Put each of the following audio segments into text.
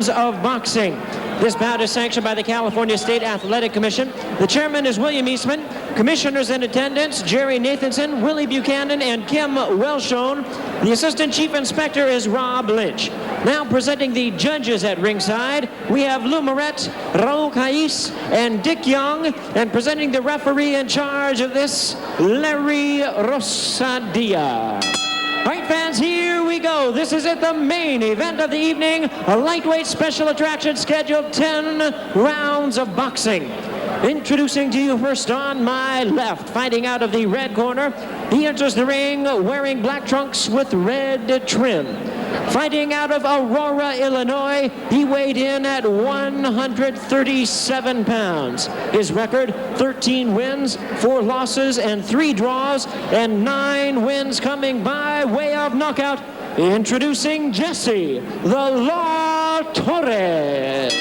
of boxing. This bout is sanctioned by the California State Athletic Commission. The chairman is William Eastman. Commissioners in attendance, Jerry Nathanson, Willie Buchanan, and Kim Welshone. The assistant chief inspector is Rob Lynch. Now presenting the judges at ringside, we have Lou Moret, Raul Paez, and Dick Young. And presenting the referee in charge of this, Larry Rosadia. All right, fans, here we go. This is it, the main event of the evening. A lightweight special attraction scheduled 10 rounds of boxing. Introducing to you first on my left, fighting out of the red corner. He enters the ring wearing black trunks with red trim. Fighting out of Aurora, Illinois, he weighed in at 137 pounds. His record, 13 wins, 4 losses, and 3 draws, and 9 wins coming by way of knockout. Introducing Jesse, the Law Torres.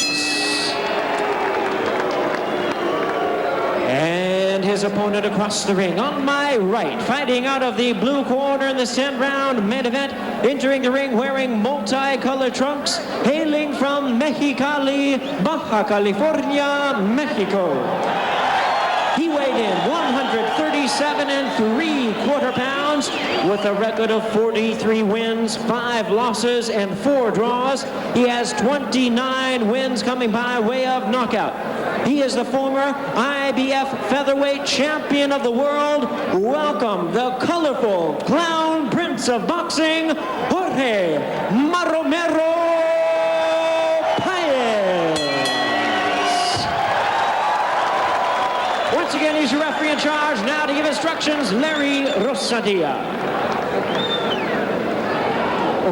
And his opponent across the ring on my right, fighting out of the blue corner in the 10th-round main event, entering the ring wearing multicolored trunks, hailing from Mexicali, Baja California, Mexico. He weighed in 137 3/4 pounds with a record of 43 wins, 5 losses, and 4 draws. He has 29 wins coming by way of knockout. He is the former IBF featherweight champion of the world. Welcome the colorful clown prince of boxing, Jorge Paez. Once again, he's your referee in charge. Now to give instructions, Larry Rosadia.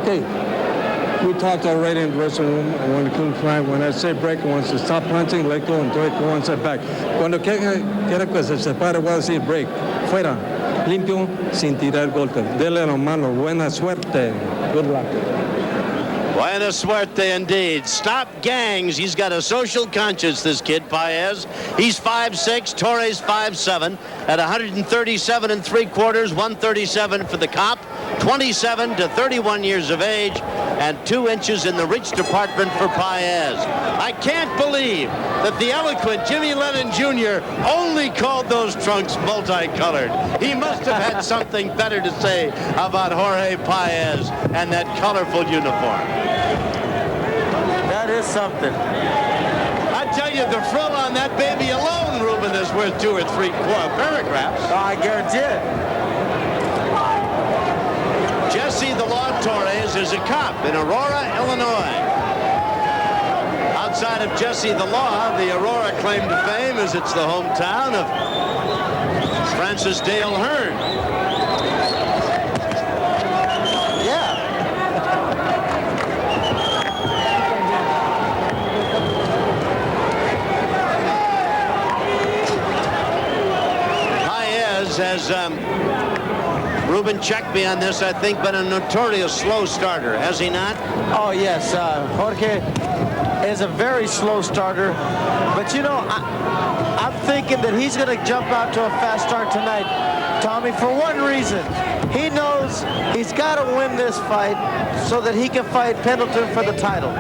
Okay. We talked already in the dressing room when he couldn't fight. When I say break, he wants to stop punching, let go, and throw it one step back. Cuando quiera que se separe, voy a decir break. Fuera. Limpio, sin tirar golpes. Dele la mano. Buena suerte. Good luck. Buena suerte indeed. Stop gangs. He's got a social conscience, this kid, Paez. He's 5'6", Torres 5'7", at 137 3/4, 137 for the cop, 27 to 31 years of age, and 2 inches in the reach department for Paez. I can't believe that the eloquent Jimmy Lennon Jr. only called those trunks multicolored. He must have had something better to say about Jorge Paez and that colorful uniform. That is something. I tell you, the frill on that baby alone, Ruben, is worth 2 or 3 paragraphs. Oh, I guarantee it. Jesse the Law Torres is a cop in Aurora, Illinois. Outside of Jesse the Law, the Aurora claim to fame is it's the hometown of Francis Dale Hearn. Yeah. Paez has, Ruben, check me on this, I think, been a notorious slow starter, has he not? Oh, yes. Jorge is a very slow starter. But, you know, I'm thinking that he's going to jump out to a fast start tonight, Tommy, for one reason. He knows he's got to win this fight so that he can fight Pendleton for the title.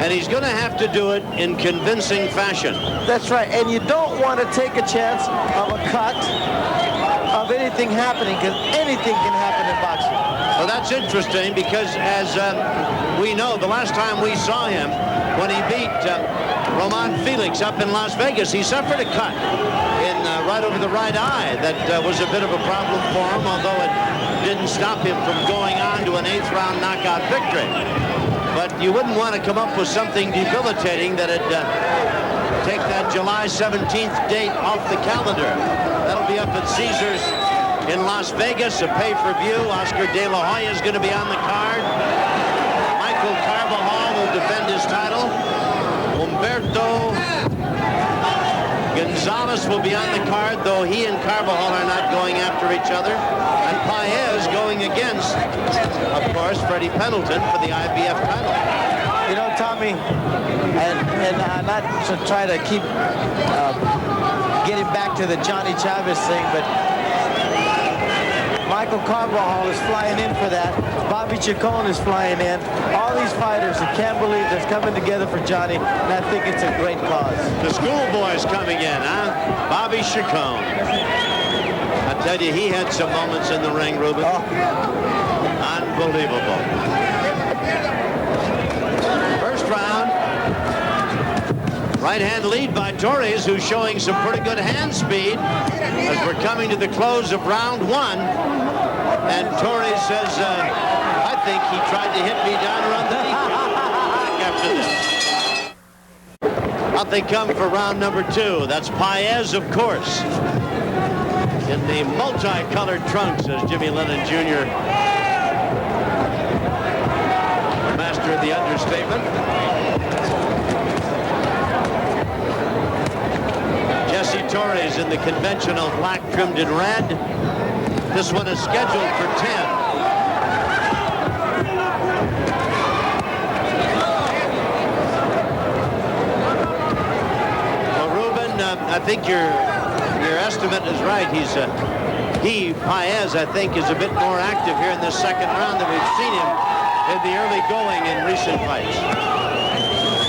And he's going to have to do it in convincing fashion. That's right. And you don't want to take a chance of a cut of anything happening, because anything can happen in boxing. Well, that's interesting because, as we know, the last time we saw him, when he beat Roman Felix up in Las Vegas, he suffered a cut in right over the right eye. That was a bit of a problem for him, although it didn't stop him from going on to an 8th-round knockout victory. But you wouldn't want to come up with something debilitating that'd take that July 17th date off the calendar. That'll be up at Caesars in Las Vegas, a pay-per-view. Oscar De La Hoya is going to be on the card. Michael Carbajal will defend his title. Humberto Gonzalez will be on the card, though he and Carbajal are not going after each other. And Paez going against, of course, Freddie Pendleton for the IBF title. You know, Tommy, and not to try to keep getting back to the Johnny Chavez thing, but Michael Carbajal is flying in for that. Bobby Chacon is flying in. All these fighters, I can't believe that's coming together for Johnny, and I think it's a great cause. The schoolboy's coming in, huh? Bobby Chacon. I tell you, he had some moments in the ring, Ruben. Unbelievable. First round. Right hand lead by Torres, who's showing some pretty good hand speed as we're coming to the close of round one. And Torres says, I think he tried to hit me down around the knee after this. Out they come for round number two. That's Paez, of course, in the multicolored trunks, as Jimmy Lennon Jr., master of the understatement. Jesse Torres in the conventional black trimmed in red. This one is scheduled for 10. Well, Ruben, I think your estimate is right. Paez, I think, is a bit more active here in this second round than we've seen him in the early going in recent fights.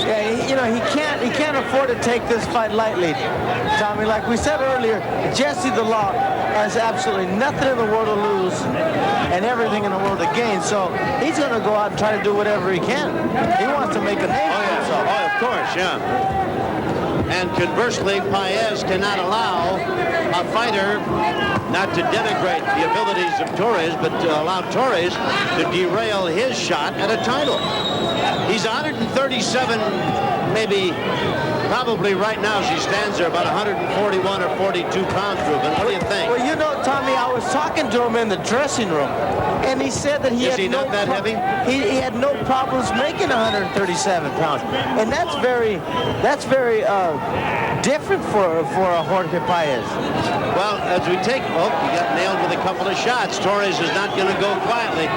Yeah, you know, he can't afford to take this fight lightly, Tommy. Like we said earlier, Jesse the Law has absolutely nothing in the world to lose and everything in the world to gain. So he's going to go out and try to do whatever he can. He wants to make a name for himself. Oh, of course, yeah. And conversely, Paez cannot allow a fighter not to denigrate the abilities of Torres, but to allow Torres to derail his shot at a title. He's 137, maybe, probably right now as he stands there, about 141 or 42 pounds, Ruben. What do you think? Well, you know, Tommy, I was talking to him in the dressing room, and he said that he Is he not that heavy? He had no problems making 137 pounds, and that's very different for a Jorge Paez. Well, as we take, he got nailed with a couple of shots. Torres is not going to go quietly.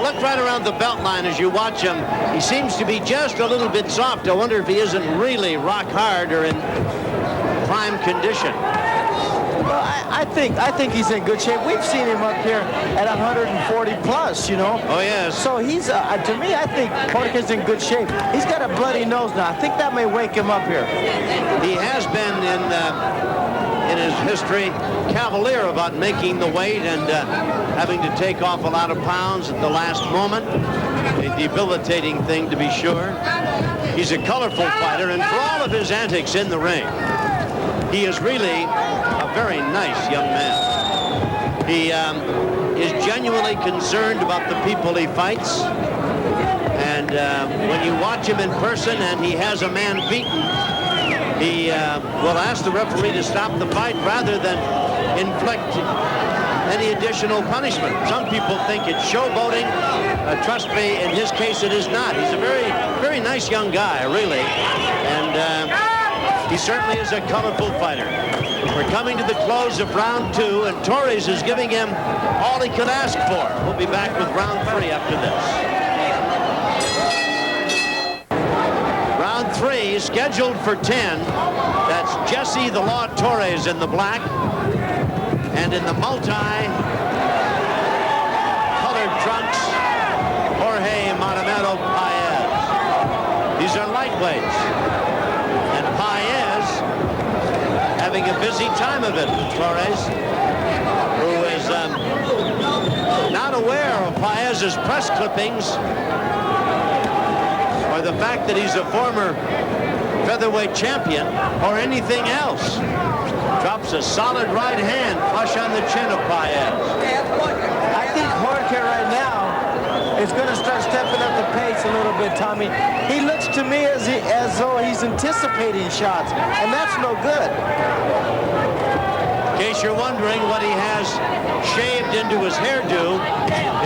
Look right around the belt line as you watch him. He seems to be just a little bit soft. I wonder if he isn't really rock hard or in prime condition. Well, I think he's in good shape. We've seen him up here at 140 plus, you know. Oh, yes. So he's, to me, I think Jorge's in good shape. He's got a bloody nose now. I think that may wake him up here. He has been in his history cavalier about making the weight and having to take off a lot of pounds at the last moment. A debilitating thing, to be sure. He's a colorful fighter, and for all of his antics in the ring, he is really a very nice young man. He is genuinely concerned about the people he fights. And when you watch him in person and he has a man beaten, he will ask the referee to stop the fight rather than inflict any additional punishment. Some people think it's showboating. Trust me, in his case, it is not. He's a very, very nice young guy, really. And he certainly is a colorful fighter. We're coming to the close of round two, and Torres is giving him all he could ask for. We'll be back with round three after this. Round three, scheduled for 10. That's Jesse the Law Torres in the black. And in the multi-colored trunks, Jorge Paez. These are lightweights. And Paez having a busy time of it with Torres, who is not aware of Paez's press clippings or the fact that he's a former featherweight champion or anything else. Drops a solid right hand flush on the chin of Paez. I think Jorge right now is going to start stepping up the pace a little bit, Tommy. He looks to me as though he's anticipating shots, and that's no good. In case you're wondering what he has shaved into his hairdo,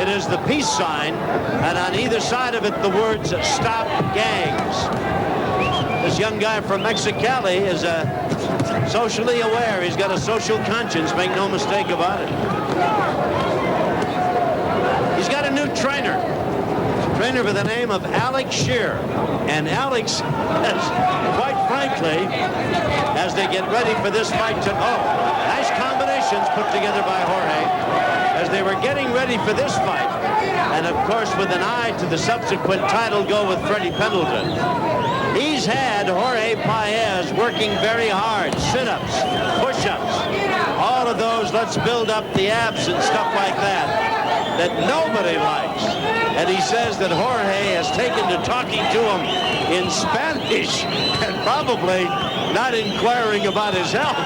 it is the peace sign, and on either side of it the words "Stop Gangs." This young guy from Mexicali is socially aware. He's got a social conscience, make no mistake about it. He's got a new trainer. trainer by the name of Alex Shear. And Alex has, quite frankly, as they get ready for this fight nice combinations put together by Jorge. As they were getting ready for this fight, and of course with an eye to the subsequent title go with Freddie Pendleton, he's had Jorge Paez working very hard. Sit-ups, push-ups, all of those, let's build up the abs and stuff like that nobody likes. And he says that Jorge has taken to talking to him in Spanish and probably not inquiring about his health.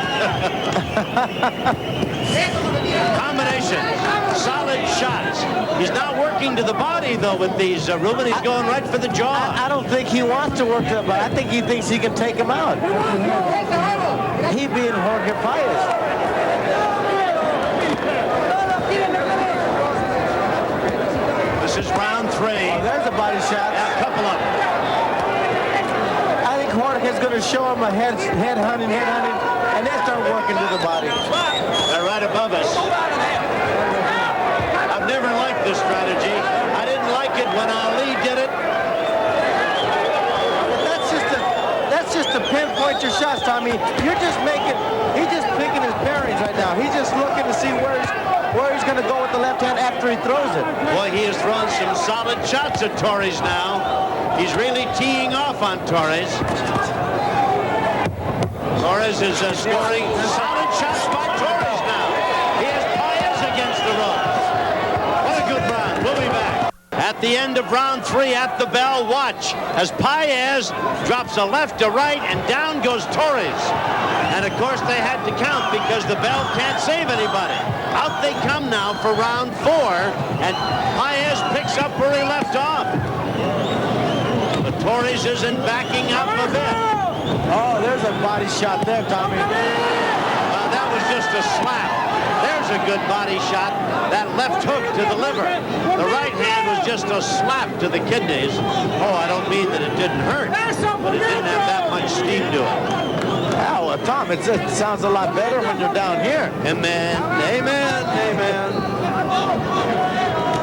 Combination, solid shots. He's not working to the body, though, with these, Ruben. He's going right for the jaw. I don't think he wants to work to the body. I think he thinks he can take him out. He being Jorge Paez. This is round 3. Oh, there's a body shot. Yeah, a couple of them. I think Jorge's going to show him a head hunting, and then start working to the body. They're right above us. I've never liked this strategy. I didn't like it when Ali did it. That's just to pinpoint your shots, Tommy. He's just picking his bearings right now. He's just looking to see where he's going to go with the left hand after he throws it. Boy, he has thrown some solid shots at Torres now. He's really teeing off on Torres. Torres is scoring solid shots by Torres now. He has Paez against the ropes. What a good round. We'll be back. At the end of round 3 at the bell, watch as Paez drops a left to right and down goes Torres. And of course they had to count because the bell can't save anybody. Out they come now for round 4, and Paez picks up where he left off. But Torres isn't backing up a bit. Oh, there's a body shot there, Tommy. That was just a slap. There's a good body shot. That left hook to the liver. The right hand was just a slap to the kidneys. Oh, I don't mean that it didn't hurt, but it didn't have that much steam to it. Oh, well, Tom, it sounds a lot better when you're down here. Amen, amen, amen.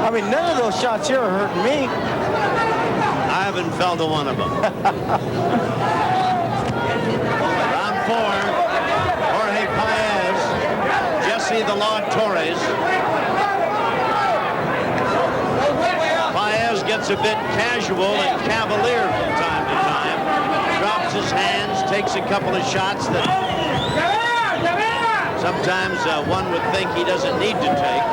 I mean, none of those shots here are hurting me. I haven't felt a one of them. Round 4, Jorge Paez, Jesse the Log Torres. Paez gets a bit casual and cavalier from time to time. Drops his hands, takes a couple of shots that sometimes one would think he doesn't need to take.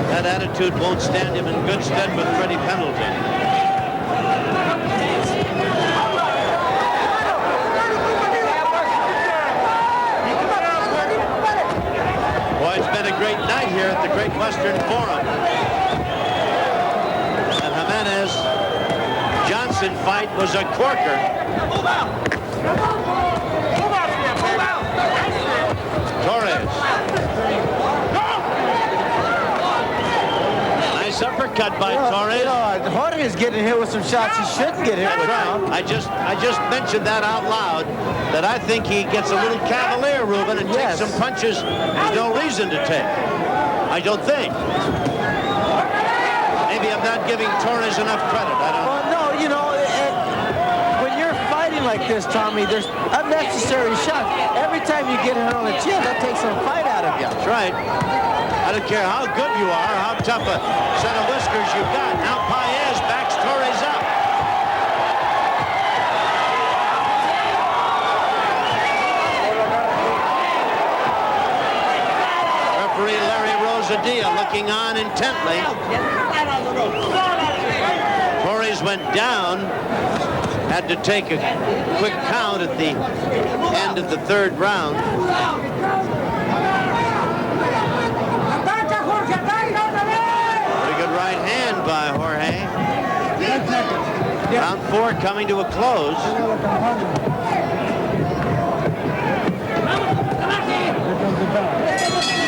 That attitude won't stand him in good stead with Freddie Pendleton. Boy, it's been a great night here at the Great Western Forum. And Jimenez-Johnson fight was a corker. Torres. Nice uppercut by Torres. Jorge is getting hit with some shots he shouldn't get hit with. Right. I just mentioned that out loud, that I think he gets a little cavalier, Ruben, and takes some punches there's no reason to take. I don't think. Maybe I'm not giving Torres enough credit. I don't know. Well, no, you know, when you're fighting like this, Tommy, there's unnecessary shots. Every time you get hit on the chin, that takes some fight out of you. That's right. I don't care how good you are, how tough a set of whiskers you've got. Now Paez backs Torres up. Referee Larry Rosadia looking on intently. Torres went down, had to take a quick count at the end of the 3rd round. Pretty good right hand by Jorge. Round 4 coming to a close.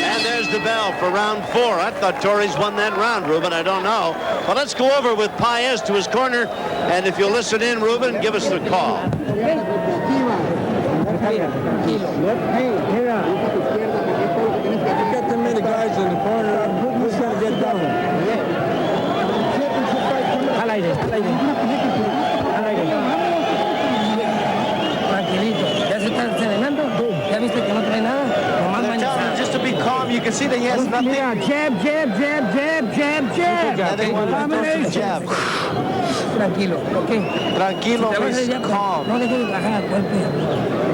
And there's the bell for round 4. I thought Torres won that round, Ruben. I don't know. Well, let's go over with Paez to his corner. And if you'll listen in, Ruben, give us the call. You got too many guys in the corner. Who's going to get down? aire, al aire. Al aire. Tranquilito. ¿Ya se está serenando? ¿Ya viste que no trae nada? Nomás They're telling him just to be calm. You can see that he has nothing. Mira, jab, jab, jab, jab, jab, jab. Yeah, they want to throw some jabs. Tranquilo, ok. Tranquilo Te vas a means ir ya, calm. no le quieres bajar, golpe.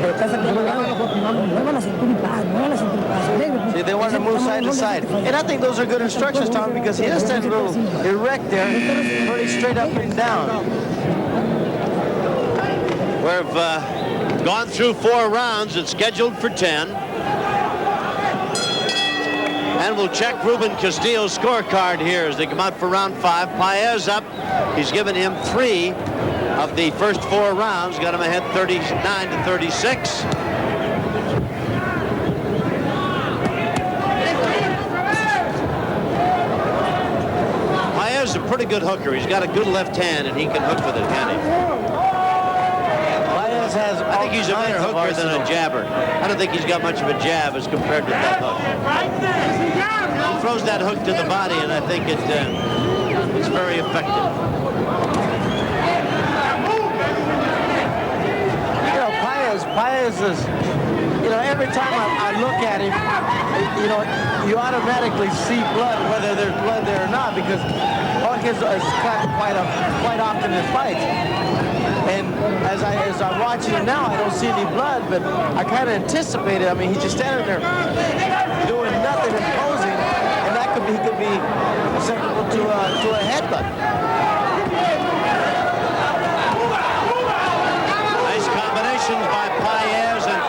Pero estás acostumbrado, mueva la cintura y paz, mueva la cintura y paz. See, they want to move side to side. And I think those are good instructions, Tom, because he just stands a little erect there, pretty straight up and down. We've gone through 4 rounds. It's scheduled for 10. And we'll check Ruben Castillo's scorecard here as they come out for round 5. Paez up. He's given him 3 of the first 4 rounds. Got him ahead 39 to 36. Paez is a pretty good hooker. He's got a good left hand, and he can hook with it, can he? Paez has I think he's a better hooker than a jabber. I don't think he's got much of a jab as compared to that hook. He throws that hook to the body, and I think it's very effective. You know, Paez is, you know, every time I look at him, you know, you automatically see blood, whether there's blood there or not, because Jorge is cut quite often in fights. And as I'm watching him now, I don't see any blood, but I kind of anticipated. I mean, he's just standing there doing nothing, imposing, and that he could be susceptible to a headbutt. Nice combinations by Paez, and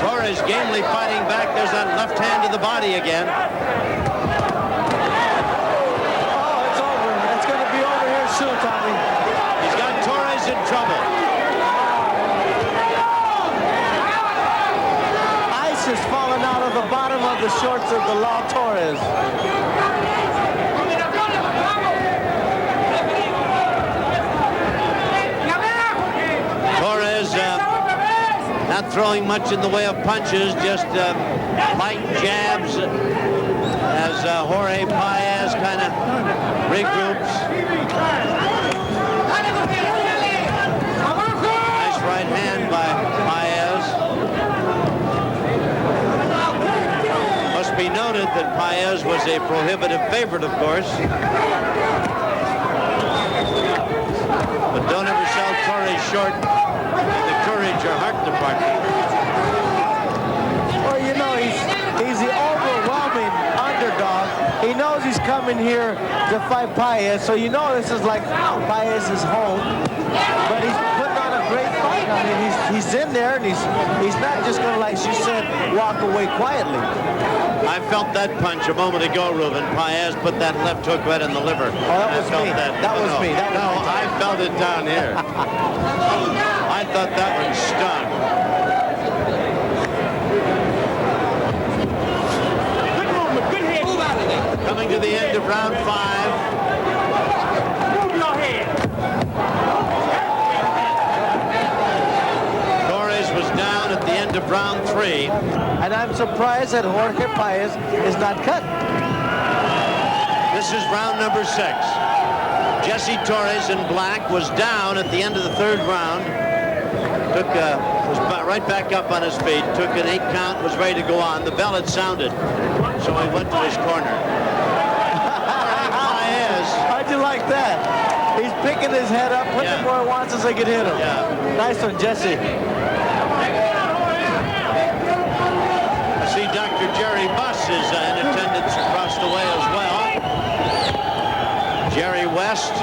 Torres gamely fighting back. There's that left hand to the body again. Oh, it's over. It's going to be over here soon, Tommy. He's got Torres in trouble. Ice is falling out of the bottom of the shorts of the Law Torres. Torres not throwing much in the way of punches, just light jabs as Jorge Paez kind of regroups. Nice right hand by Paez. Must be noted that Paez was a prohibitive favorite, of course. But don't ever sell Torres short in the courage or heart department. Well, you know, he's the overwhelming underdog. He knows he's coming here to fight Paez, so you know this is like Paez's home. But he's putting on a great fight. I mean, he's in there, and he's not just going to, like she said, walk away quietly. I felt that punch a moment ago, Ruben. Paez put that left hook right in the liver. Oh, that was me. That was me. No, I felt it down here. I thought that one stung. Coming to the end of round 5. Torres was down at the end of round 3. And I'm surprised that Jorge Paez is not cut. This is round number 6. Jesse Torres in black was down at the end of the 3rd round. Was right back up on his feet. Took an 8 count. Was ready to go on. The bell had sounded, so he went to his corner. How'd you like that? He's picking his head up, putting him where he wants as they can hit him. Yeah. Nice one, Jesse. I see Dr. Jerry Buss is in attendance across the way as well. Jerry West,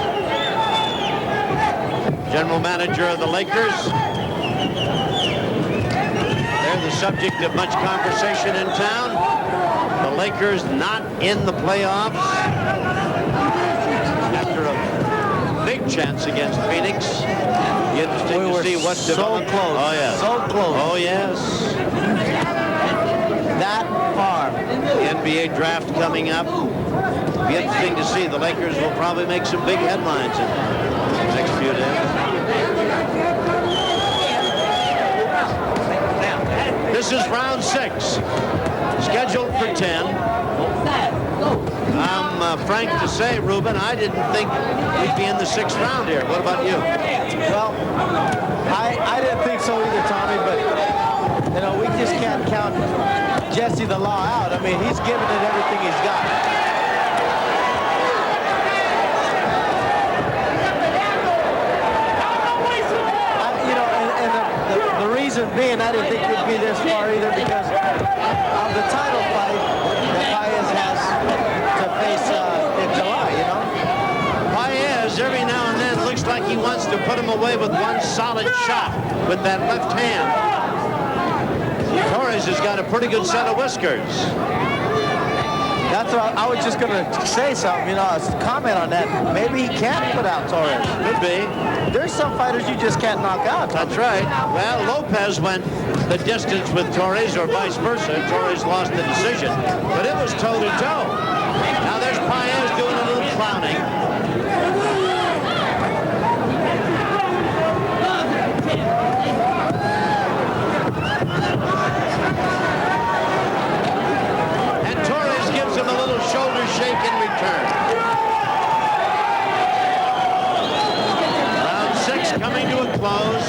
general manager of the Lakers. They're the subject of much conversation in town. The Lakers not in the playoffs after a big chance against Phoenix. Be interesting to see what's so developed. close. Oh, yeah. So close. Oh, yes. That far. The NBA draft coming up. Be interesting to see. The Lakers will probably make some big headlines in the next few days. This is round 6, scheduled for 10. I'm frank to say, Ruben, I didn't think we'd be in the 6th round here. What about you? Well, I didn't think so either, Tommy, but, you know, we just can't count Jesse the Law out. I mean, he's given it everything he's got. The reason being, I didn't think we'd be this far either because of the title fight that Paez has to face in July, you know? Paez, every now and then, looks like he wants to put him away with one solid shot with that left hand. Torres has got a pretty good set of whiskers. That's what I was just going to say something, you know, comment on that. Maybe he can't put out Torres. Could be. There's some fighters you just can't knock out. That's right. Well, Lopez went the distance with Torres or vice versa. Torres lost the decision, but it was toe-to-toe. Now there's Paez doing a little clowning. And Torres gives him a little shoulder shake in return. Round 6 coming to a close.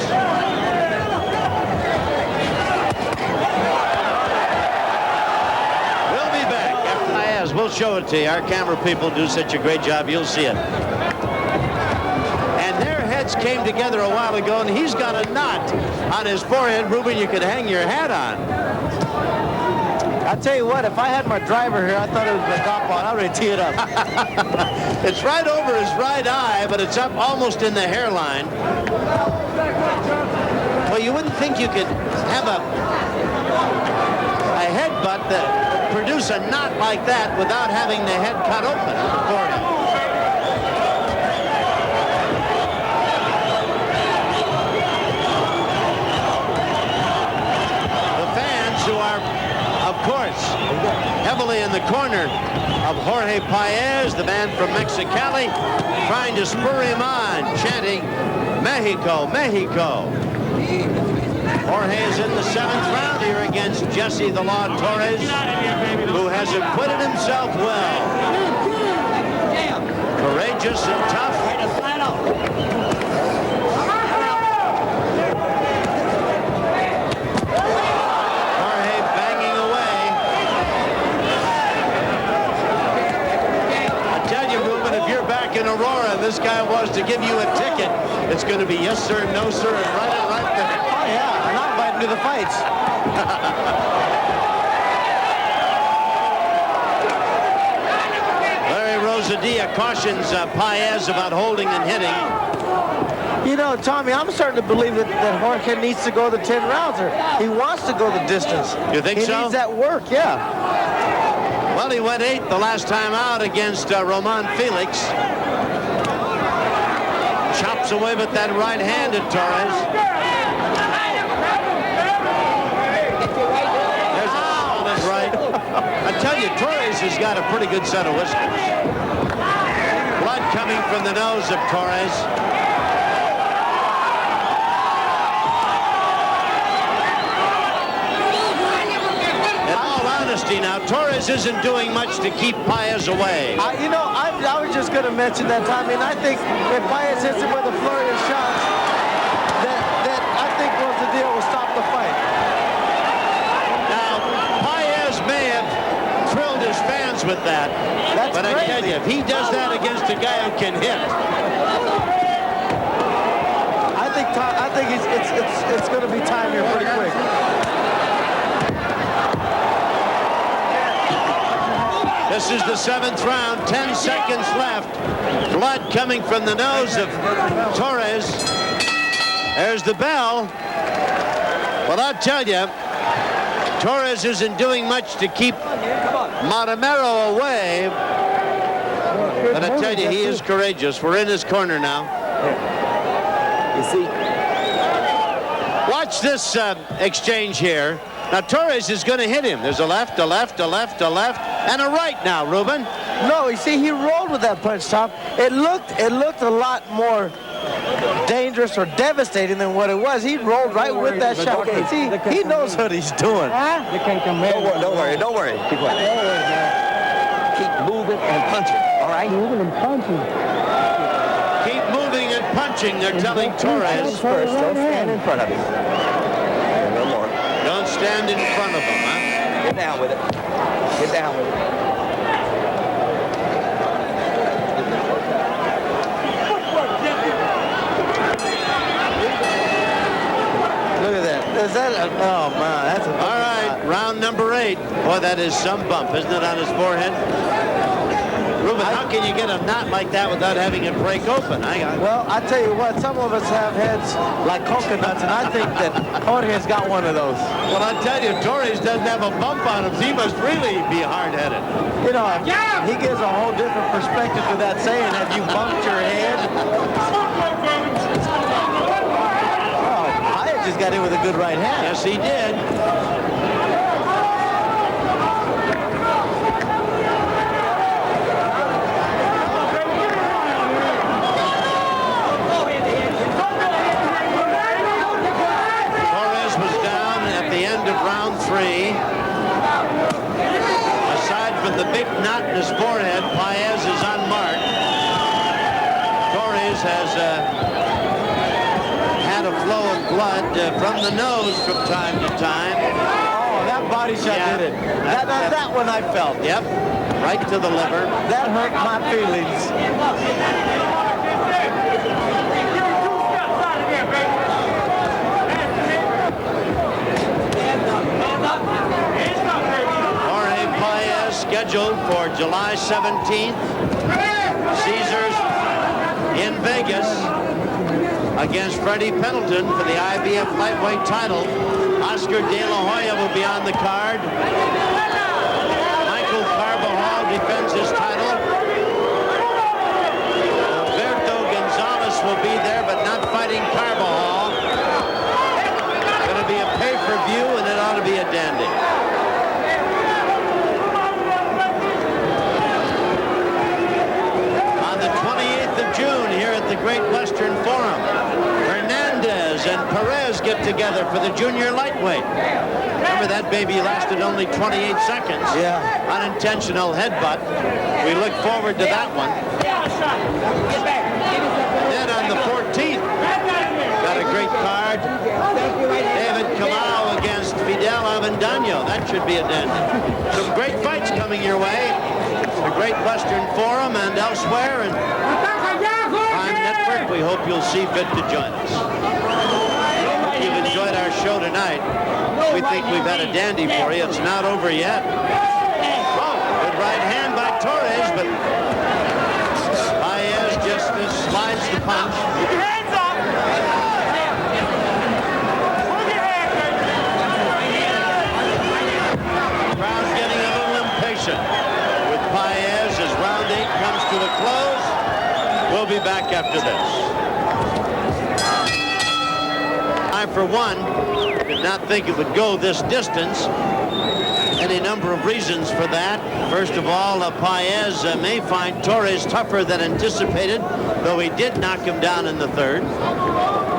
We'll be back after Paez. We'll show it to you. Our camera people do such a great job. You'll see it. And their heads came together a while ago, and he's got a knot on his forehead, Ruben, you could hang your hat on. I'll tell you what, if I had my driver here, I thought it was the golf ball. I'd already tee it up. It's right over his right eye, but it's up almost in the hairline. Well, you wouldn't think you could have a headbutt that produce a knot like that without having the head cut open for him. The fans who are, of course, heavily in the corner of Jorge Paez, the man from Mexicali, trying to spur him on, chanting, Mexico, Mexico. Jorge is in the 7th round here against Jesse the Law Torres, who has acquitted himself well. Courageous and tough. In Aurora, this guy was to give you a ticket. It's going to be yes sir, no sir, and right there. Oh yeah, and I'll invite him to the fights. Larry Rosadilla cautions Paez about holding and hitting. You know, Tommy, I'm starting to believe that Jorge needs to go the 10 rounds. Or he wants to go the distance. You think so? He needs that work, yeah. Well, he went 8th the last time out against Roman Felix. Chops away with that right hand at Torres. There's a solid right. I tell you, Torres has got a pretty good set of whiskers. Blood coming from the nose of Torres. Now, Torres isn't doing much to keep Paez away. You know, I was just going to mention that, Tommy, and I think if Paez hits him with a flurry of shots, that I think Rosadilla will stop the fight. Now, Paez may have thrilled his fans with that, but I tell you, if he does that against a guy who can hit, I think it's going to be time here pretty quick. This is the 7th round, 10 seconds left. Blood coming from the nose of Torres. There's the bell. Well, I'll tell you, Torres isn't doing much to keep Matamero away. But I tell you, he is courageous. We're in his corner now. You see? Watch this exchange here. Now, Torres is going to hit him. There's a left, a left, a left, a left, and a right now, Ruben. No, you see, he rolled with that punch, Tom. It looked a lot more dangerous or devastating than what it was. He rolled right with that shot. Okay. See, he knows what he's doing. Don't worry. Keep quiet. Keep moving. moving and punching, all right? Moving and punching. Keep moving and punching, they're telling Torres. First, don't stand in front of him. A little more. Don't stand in front of him, huh? Get down with it. Get down with it. Look at that. Is that a, oh, man, that's a... All right, round number 8. Boy, that is some bump, isn't it, on his forehead? Ruben, how can you get a knot like that without having it break open? Well, I tell you what, some of us have heads like coconuts, and I think that Jorge's got one of those. Well, I tell you, Torres doesn't have a bump on him. He must really be hard-headed. You know, he gives a whole different perspective to that saying, have you bumped your head? Oh, Paez just got in with a good right hand. Yes, he did. The big knot in his forehead, Paez is unmarked. Torres has had a flow of blood from the nose from time to time. Oh, that body shot did it. That one I felt. Yep, right to the liver. That hurt my feelings. Scheduled for July 17th. Caesars in Vegas against Freddie Pendleton for the IBF lightweight title. Oscar De La Hoya will be on the card. Michael Carbajal defends his title. Alberto Gonzalez will be there, but not fighting Carbajal. Going to be a pay-per-view, and it ought to be a dandy. June here at the Great Western Forum. Hernandez and Perez get together for the junior lightweight. Remember, that baby lasted only 28 seconds. Yeah. Unintentional headbutt. We look forward to that one. Then on the 14th, got a great card. David Kamau against Fidel Avendano. That should be a dandy. Some great fights coming your way. The Great Western Forum and elsewhere. And Prime Network, we hope you'll see fit to join us. If you've enjoyed our show tonight, we think we've had a dandy for you. It's not over yet. Oh, good right hand by Torres, but Paez just slides the punch. Crowd's getting a little impatient with Paez as round 8 comes to a close. We'll be back after this. I, for one, did not think it would go this distance. Any number of reasons for that. First of all, Paez may find Torres tougher than anticipated, though he did knock him down in the third.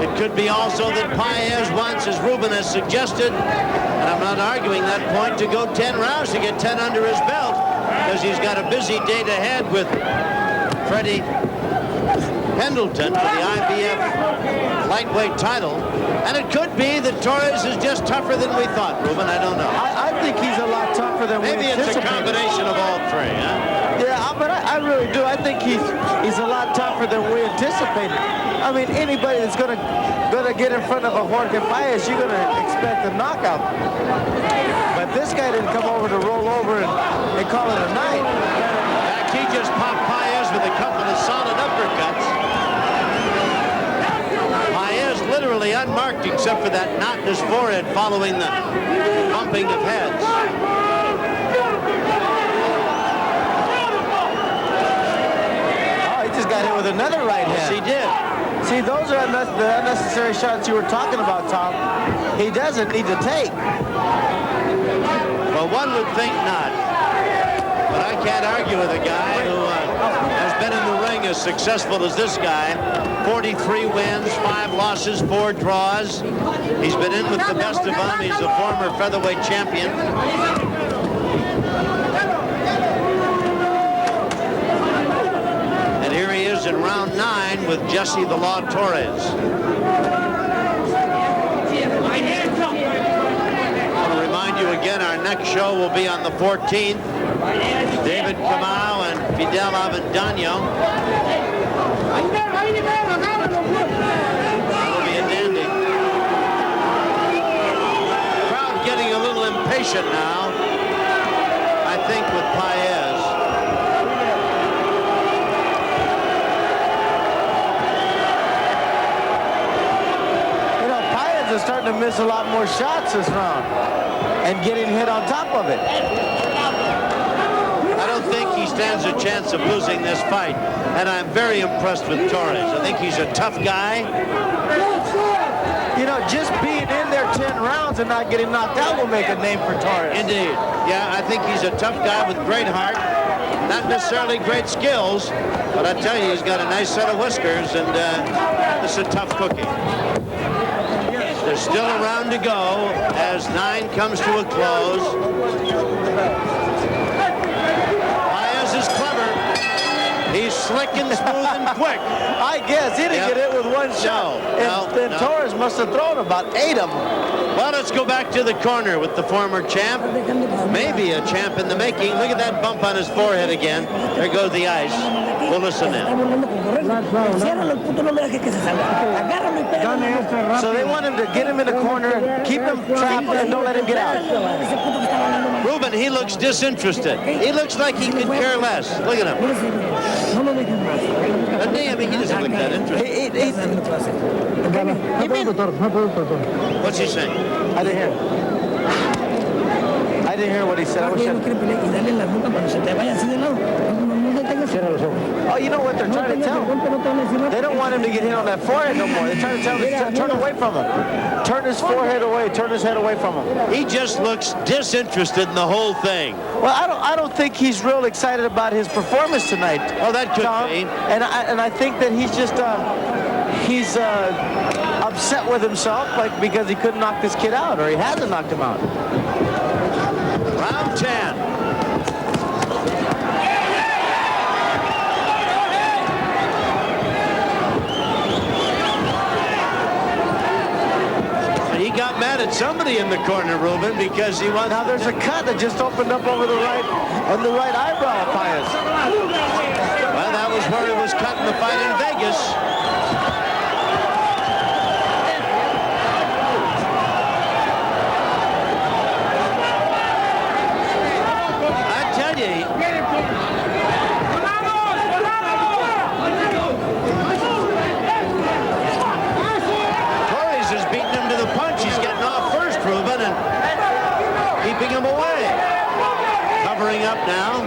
It could be also that Paez wants, as Ruben has suggested, and I'm not arguing that point, to go 10 rounds to get 10 under his belt, because he's got a busy date ahead with Freddie Pendleton for the IBF lightweight title. And it could be that Torres is just tougher than we thought, Ruben. I don't know. I think he's a lot tougher than we anticipated. Maybe it's a combination of all three, huh? Yeah, but I really do. I think he's a lot tougher than we anticipated. I mean, anybody that's gonna get in front of a Jorge Paez, you're gonna expect a knockout. But this guy didn't come over to roll over and call it a night. He just popped Paez with a couple of solid uppercuts. Paez literally unmarked except for that knot in his forehead following the bumping of heads. Oh, he just got hit with another right hand. Yes, he did. See, those are the unnecessary shots you were talking about, Tom. He doesn't need to take. Well, one would think not. But I can't argue with a guy who has been in the ring as successful as this guy. 43 wins, 5 losses, 4 draws. He's been in with the best of them. He's a former featherweight champion. in round 9 with Jesse the Law Torres. I want to remind you again, our next show will be on the 14th. David Kamau and Fidel Avendano. It'll be a dandy. Crowd getting a little impatient now, I think, with Paez. You know, Paez is starting to miss a lot more shots this round and getting hit on top of it. I don't think he stands a chance of losing this fight, and I'm very impressed with Torres. I think he's a tough guy. You know, just being in there 10 rounds and not getting knocked out will make a name for Torres. Indeed. Yeah, I think he's a tough guy with great heart. Not necessarily great skills, but I tell you, he's got a nice set of whiskers, and this is a tough cookie. There's still a round to go as 9 comes to a close. Paez is clever. He's slick and smooth and quick. I guess he didn't get it with one shot. And Torres must have thrown about 8 of them. Well, let's go back to the corner with the former champ. Maybe a champ in the making. Look at that bump on his forehead again. There goes the ice. We'll listen in. So they want him to get him in the corner, keep him trapped, and don't let him get out. Ruben, he looks disinterested. He looks like he could care less. Look at him. I mean, he doesn't look that interested. What's he saying? I didn't hear. I didn't hear what he said. I wish I... Oh, you know what they're trying to tell him? They don't want him to get hit on that forehead no more. They're trying to tell him to turn away from him. Turn his forehead away. Turn his head away from him. He just looks disinterested in the whole thing. Well, I don't think he's real excited about his performance tonight. Oh, that could be. And I think that he's just he's upset with himself, like because he couldn't knock this kid out, or he hasn't knocked him out. Round 10. He got mad at somebody in the corner, Ruben, because he wants. Now there's a cut that just opened up over the right eyebrow of Paez. Well, that was where it was cut in the fight in Vegas. I tell you. Torres is beating him to the punch. He's getting off first, Ruben, and keeping him away. Covering up now.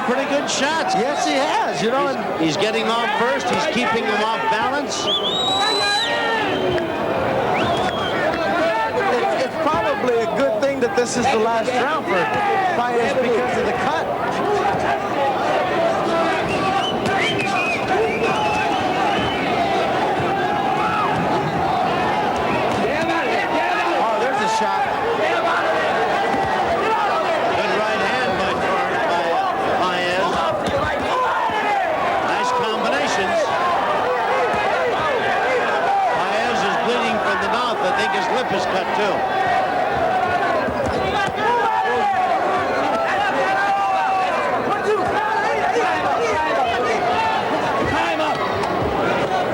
Pretty good shots. Yes, he has. You know, he's getting off first. He's keeping him off balance. It's probably a good thing that this is the last round for Paez because of the cut. Oh, there's a shot. I think his lip is cut too.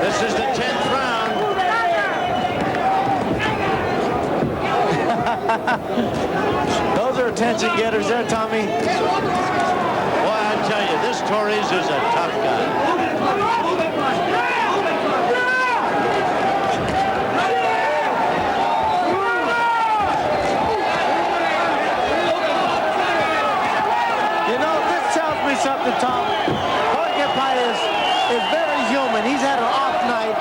This is the 10th round. Those are attention getters there, Tommy. Boy, I tell you, this Torres is a tough guy. Something, Tom. Jorge Paez is very human. He's had an off night.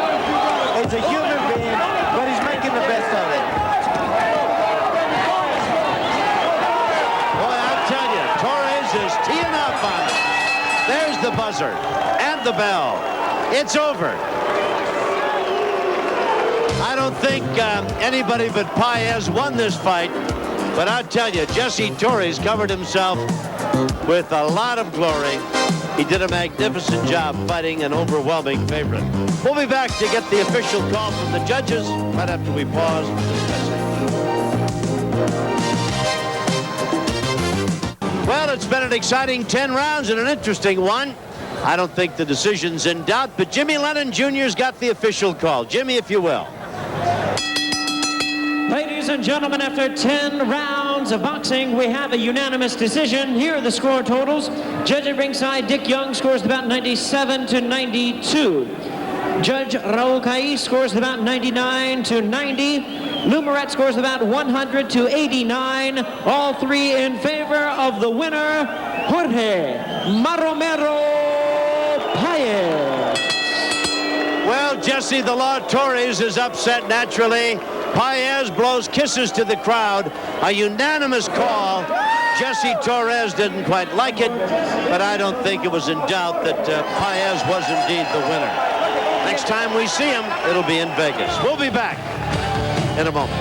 He's a human being, but he's making the best of it. Boy, I'll tell you, Torres is teeing up on it. There's the buzzer and the bell. It's over. I don't think anybody but Paez won this fight, but I'll tell you, Jesse Torres covered himself with a lot of glory. He did a magnificent job fighting an overwhelming favorite. We'll be back to get the official call from the judges right after we pause and discuss it. Well, it's been an exciting 10 rounds and an interesting one. I don't think the decision's in doubt, but Jimmy Lennon Jr.'s got the official call. Jimmy, if you will. Ladies and gentlemen, after 10 rounds of boxing, we have a unanimous decision. Here are the score totals. Judge at ringside, Dick Young, scores about 97 to 92. Judge Raul Paez scores about 99 to 90. Lou Moret scores about 100 to 89. All three in favor of the winner, Jorge Maromero Paez. Well, Jesse, the Law Torres is upset naturally. Paez blows kisses to the crowd. A unanimous call. Jesse Torres didn't quite like it, but I don't think it was in doubt that Paez was indeed the winner. Next time we see him, it'll be in Vegas. We'll be back in a moment.